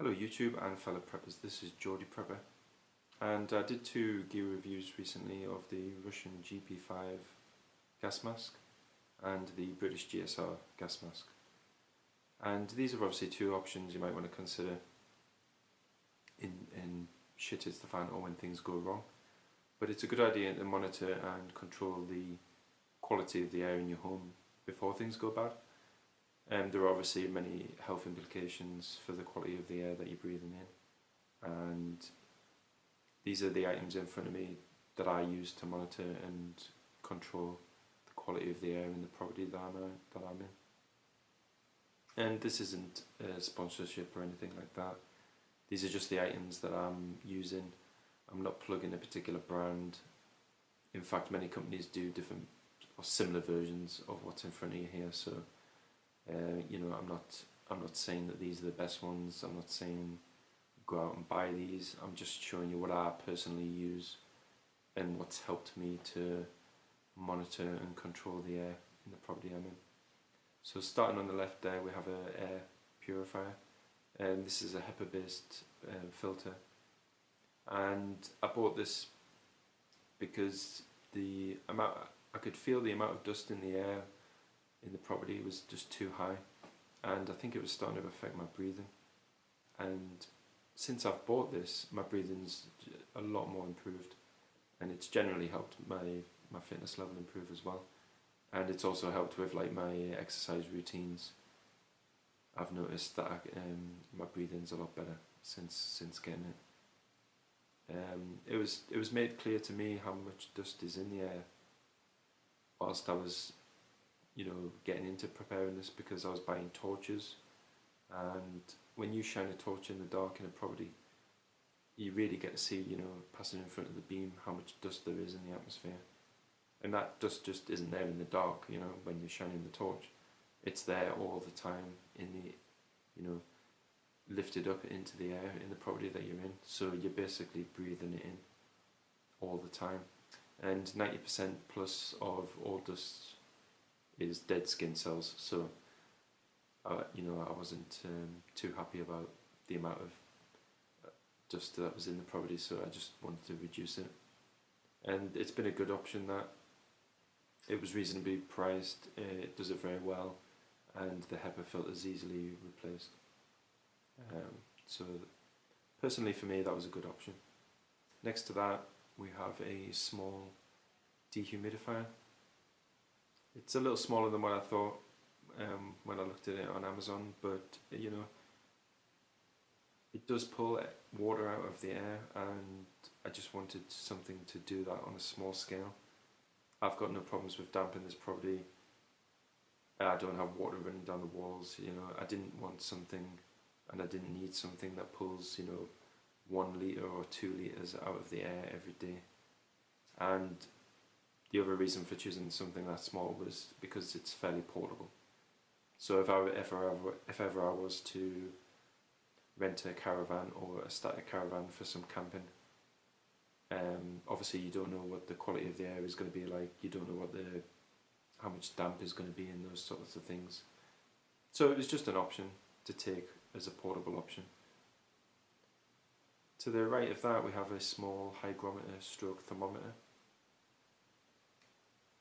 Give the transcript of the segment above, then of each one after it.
Hello YouTube and fellow preppers, this is Geordie Prepper, and I did two gear reviews recently of the Russian GP5 gas mask and the British GSR gas mask. And these are obviously two options you might want to consider in shit hits the fan or when things go wrong. But it's a good idea to monitor and control the quality of the air in your home before things go bad. There are obviously many health implications for the quality of the air that you're breathing in, and these are the items in front of me that I use to monitor and control the quality of the air in the property that I'm in. And this isn't a sponsorship or anything like that. These are just the items that I'm using. I'm not plugging a particular brand. In fact, many companies do different or similar versions of what's in front of you here. So I'm not saying that these are the best ones. I'm not saying go out and buy these. I'm just showing you what I personally use and what's helped me to monitor and control the air in the property I'm in. So starting on the left there, we have an air purifier, and this is a HEPA based filter, and I bought this because I could feel the amount of dust in the air in the property was just too high, and I think it was starting to affect my breathing. And since I've bought this, my breathing's a lot more improved, and it's generally helped my fitness level improve as well. And it's also helped with like my exercise routines. I've noticed that my breathing's a lot better since getting it. It was made clear to me how much dust is in the air whilst I was getting into preparing this, because I was buying torches, and when you shine a torch in the dark in a property, you really get to see, passing in front of the beam, how much dust there is in the atmosphere. And that dust just isn't there in the dark, when you're shining the torch. It's there all the time in the, lifted up into the air in the property that you're in. So you're basically breathing it in all the time. And 90% plus of all dust is dead skin cells. So, I wasn't too happy about the amount of dust that was in the property, so I just wanted to reduce it. And it's been a good option that it was reasonably priced, it does it very well, and the HEPA filter is easily replaced. So personally for me that was a good option. Next to that we have a small dehumidifier. It's a little smaller than what I thought when I looked at it on Amazon, but it does pull water out of the air, and I just wanted something to do that on a small scale. I've got no problems with damp in this property. I don't have water running down the walls. I didn't want something, and I didn't need something that pulls 1 litre or 2 litres out of the air every day. And the other reason for choosing something that small was because it's fairly portable. So if ever I was to rent a caravan or a static caravan for some camping, obviously you don't know what the quality of the air is going to be like. You don't know how much damp is going to be in those sorts of things. So it was just an option to take as a portable option. To the right of that we have a small hygrometer stroke thermometer.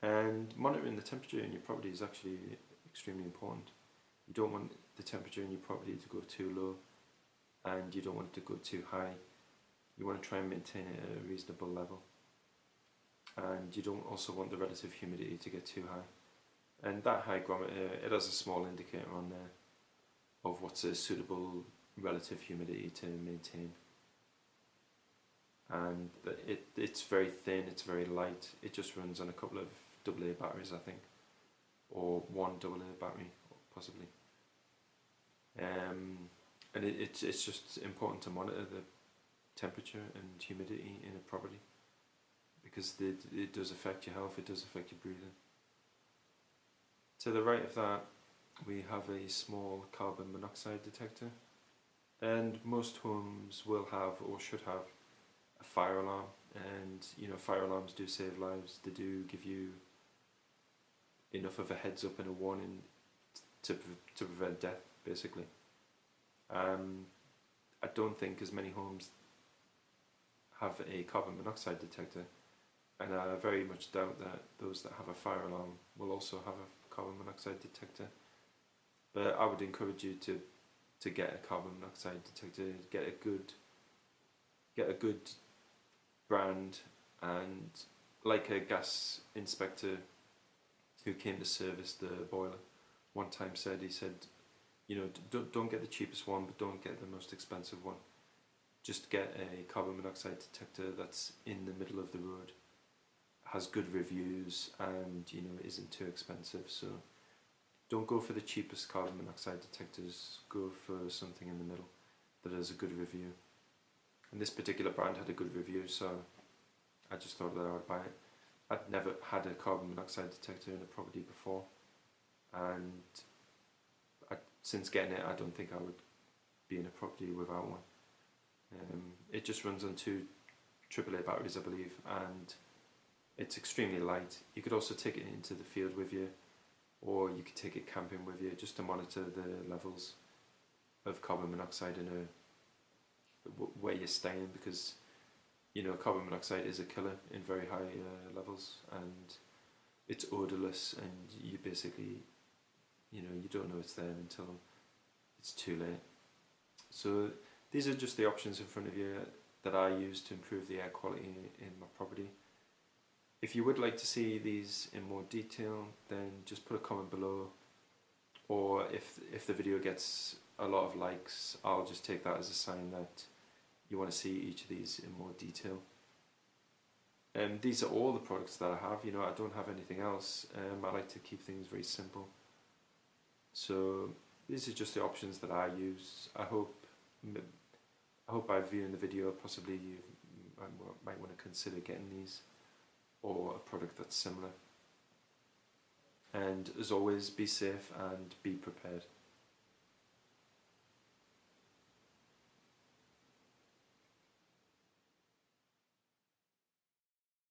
And monitoring the temperature in your property is actually extremely important. You don't want the temperature in your property to go too low, and you don't want it to go too high. You want to try and maintain it at a reasonable level. And you don't also want the relative humidity to get too high. And that hygrometer, it has a small indicator on there of what's a suitable relative humidity to maintain. And it's very thin, it's very light. It just runs on a couple of AA batteries, I think, or one AA battery, possibly. And it's just important to monitor the temperature and humidity in a property, because it does affect your health, it does affect your breathing. To the right of that we have a small carbon monoxide detector, and most homes will have or should have a fire alarm. And fire alarms do save lives. They do give you enough of a heads up and a warning to prevent death, basically. I don't think as many homes have a carbon monoxide detector, and I very much doubt that those that have a fire alarm will also have a carbon monoxide detector. But I would encourage you to get a carbon monoxide detector, get a good brand, and like a gas inspector who came to service the boiler one time said, he said, you know, don't get the cheapest one, but don't get the most expensive one. Just get a carbon monoxide detector that's in the middle of the road, has good reviews, and you know, isn't too expensive. So don't go for the cheapest carbon monoxide detectors, go for something in the middle that has a good review. And this particular brand had a good review, so I just thought that I would buy it. I'd never had a carbon monoxide detector in a property before, and since getting it, I don't think I would be in a property without one. It just runs on 2 AAA batteries, I believe, and it's extremely light. You could also take it into the field with you, or you could take it camping with you just to monitor the levels of carbon monoxide in where you're staying, because you know, carbon monoxide is a killer in very high levels, and it's odorless, and you basically, you know, you don't know it's there until it's too late. So these are just the options in front of you that I use to improve the air quality in my property. If you would like to see these in more detail, then just put a comment below, or if the video gets a lot of likes, I'll just take that as a sign that you want to see each of these in more detail. These are all the products that I have. You know, I don't have anything else. I like to keep things very simple. So these are just the options that I use. I hope by viewing the video, possibly you might want to consider getting these, or a product that's similar. And as always, be safe and be prepared.